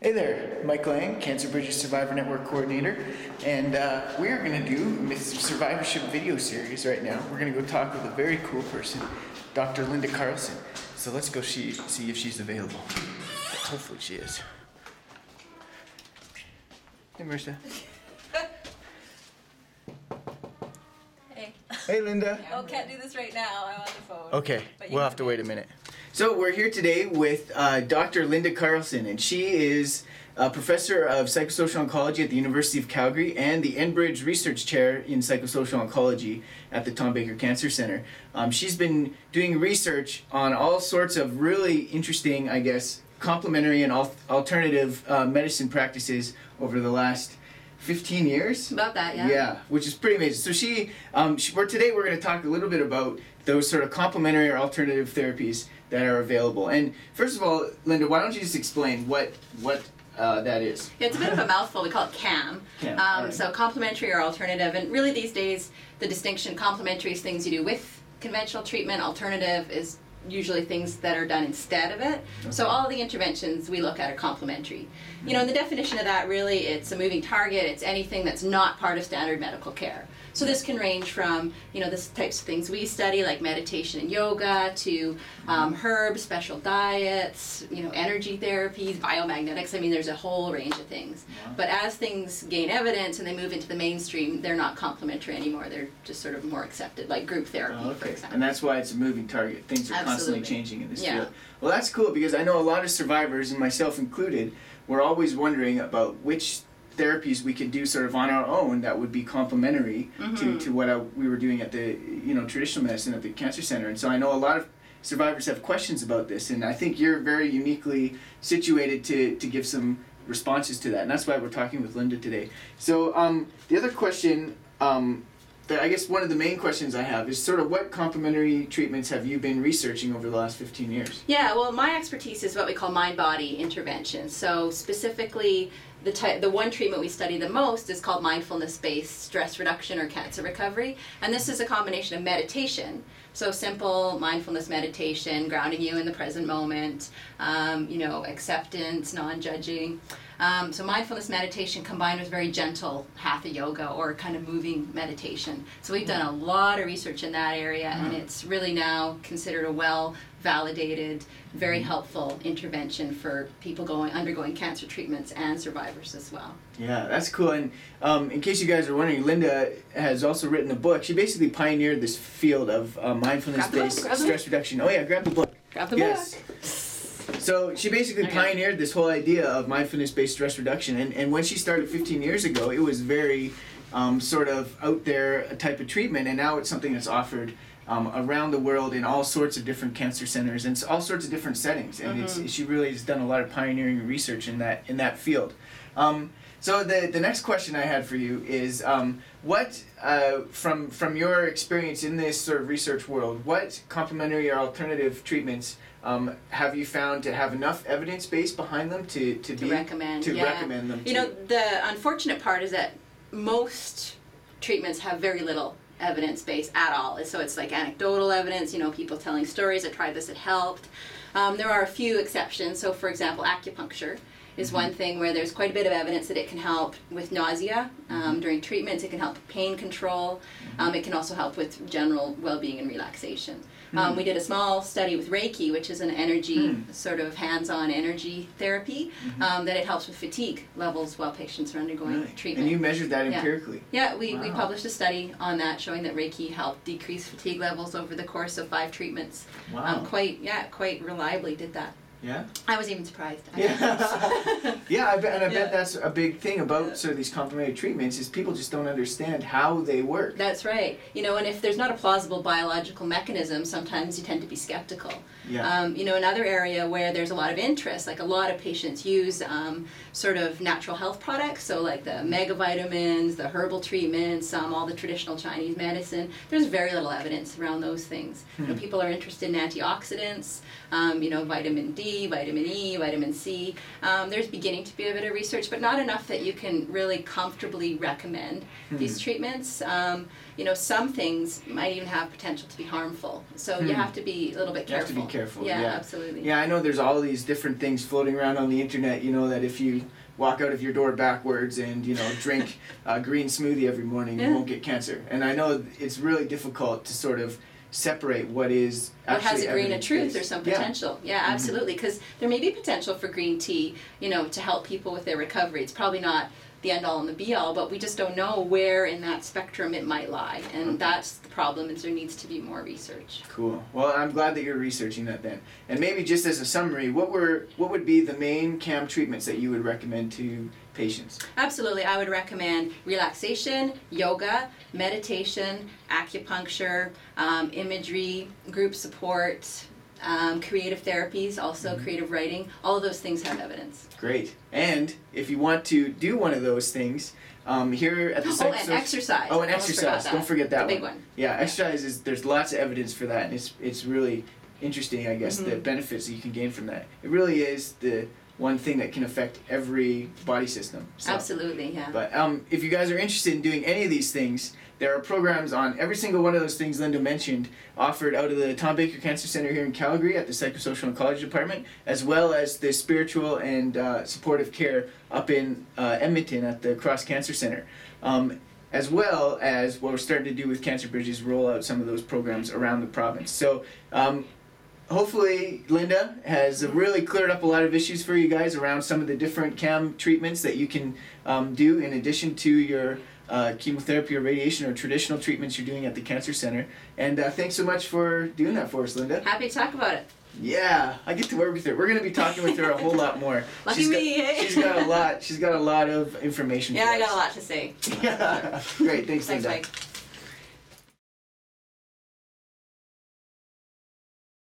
Hey there, Mike Lang, Cancer Bridges Survivor Network Coordinator, and we are going to do a Survivorship video series right now. We're going to go talk with a very cool person, Dr. Linda Carlson. So let's go see if she's available. Hopefully she is. Hey, Marissa. Hey. Hey, Linda. Oh, can't do this right now. I'm on the phone. Okay, we'll have to wait a minute. So we're here today with Dr. Linda Carlson, and she is a professor of psychosocial oncology at the University of Calgary and the Enbridge Research Chair in psychosocial oncology at the Tom Baker Cancer Center. She's been doing research on all sorts of really interesting, I guess, complementary and alternative medicine practices over the last 15 years? About that, yeah. Yeah, which is pretty amazing. So today we're going to talk a little bit about those sort of complementary or alternative therapies that are available. And first of all, Linda, why don't you just explain what that is? Yeah, it's a bit of a mouthful. We call it CAM. Right. So complementary or alternative. And really these days, the distinction, complementary is things you do with conventional treatment. Alternative is usually things that are done instead of it. Okay. So all the interventions we look at are complementary. Mm-hmm. You know, and the definition of that really, it's a moving target. It's anything that's not part of standard medical care. So this can range from, you know, the types of things we study, like meditation and yoga, to herbs, special diets, you know, energy therapies, biomagnetics. I mean, there's a whole range of things. Wow. But as things gain evidence and they move into the mainstream, they're not complementary anymore. They're just sort of more accepted, like group therapy, for example. And that's why it's a moving target. Things are constantly changing in this field. Yeah. Well, that's cool, because I know a lot of survivors, and myself included, were always wondering about which therapies we could do sort of on our own that would be complementary to what we were doing at the traditional medicine at the cancer center. And so I know a lot of survivors have questions about this, and I think you're very uniquely situated to give some responses to that, and that's why we're talking with Linda today. So the other question, I guess one of the main questions I have is sort of what complementary treatments have you been researching over the last 15 years? Yeah, well, my expertise is what we call mind-body intervention. So specifically, the one treatment we study the most is called mindfulness-based stress reduction or cancer recovery. And this is a combination of meditation, so simple mindfulness meditation, grounding you in the present moment, acceptance, non-judging. So mindfulness meditation combined with very gentle hatha yoga or kind of moving meditation. So we've done a lot of research in that area, and it's really now considered a well-validated, very helpful intervention for people undergoing cancer treatments and survivors as well. Yeah, that's cool. And in case you guys are wondering, Linda has also written a book. She basically pioneered this field of mindfulness-based stress reduction. Oh yeah, grab the book. Grab the book. So she basically pioneered this whole idea of mindfulness-based stress reduction, and when she started 15 years ago, it was very sort of out there type of treatment, and now it's something that's offered around the world in all sorts of different cancer centers and all sorts of different settings, and she really has done a lot of pioneering research in that field. So the next question I had for you is what from your experience in this sort of research world, what complementary or alternative treatments have you found to have enough evidence base behind them to recommend them? You know, the unfortunate part is that most treatments have very little evidence base at all. So it's like anecdotal evidence, people telling stories, I tried this, it helped. There are a few exceptions. So for example, acupuncture is one thing where there's quite a bit of evidence that it can help with nausea during treatments. It can help pain control. It can also help with general well-being and relaxation. We did a small study with Reiki, which is an energy, sort of hands-on energy therapy, that it helps with fatigue levels while patients are undergoing treatment. And you measured that empirically? Yeah, we published a study on that showing that Reiki helped decrease fatigue levels over the course of 5 treatments. Wow. Quite reliably did that. Yeah? I was even surprised. Yeah, I bet that's a big thing about sort of these complementary treatments is people just don't understand how they work. That's right. And if there's not a plausible biological mechanism, sometimes you tend to be skeptical. Yeah. Another area where there's a lot of interest, like a lot of patients use sort of natural health products, so like the mega vitamins, the herbal treatments, all the traditional Chinese medicine. There's very little evidence around those things. People are interested in antioxidants, vitamin D, D, vitamin E, vitamin C. There's beginning to be a bit of research, but not enough that you can really comfortably recommend these treatments. Some things might even have potential to be harmful. So you have to be a little bit careful. You have to be careful. Yeah, absolutely. Yeah, I know there's all these different things floating around on the internet, that if you walk out of your door backwards and, drink a green smoothie every morning, you won't get cancer. And I know it's really difficult to sort of separate what is actually what has a grain of truth evidence-based. or some potential. Yeah, absolutely. Because there may be potential for green tea, to help people with their recovery. It's probably not the end all and the be all, but we just don't know where in that spectrum it might lie. And that's the problem, is there needs to be more research. Cool. Well, I'm glad that you're researching that then. And maybe just as a summary, what would be the main CAM treatments that you would recommend to patients? Absolutely. I would recommend relaxation, yoga, meditation, acupuncture, imagery, group support, creative therapies, also creative writing. All of those things have evidence. Great. And if you want to do one of those things, here at the and exercise. Oh, and exercise. Don't forget that the big one. Yeah, exercise there's lots of evidence for that, and it's really interesting, I guess, the benefits that you can gain from that. It really is the one thing that can affect every body system. So. Absolutely, yeah. But if you guys are interested in doing any of these things, there are programs on every single one of those things Linda mentioned offered out of the Tom Baker Cancer Center here in Calgary at the Psychosocial Oncology Department, as well as the spiritual and supportive care up in Edmonton at the Cross Cancer Center. As well as what we're starting to do with Cancer Bridges, roll out some of those programs around the province. So hopefully Linda has really cleared up a lot of issues for you guys around some of the different CAM treatments that you can do in addition to your chemotherapy or radiation or traditional treatments you're doing at the Cancer Center. And thanks so much for doing that for us, Linda. Happy to talk about it. Yeah, I get to work with her. We're going to be talking with her a whole lot more. Lucky me. She's got a lot of information. Yeah, for I us. got a lot to say. Yeah. Great, thanks, Thanks, Linda. Mike.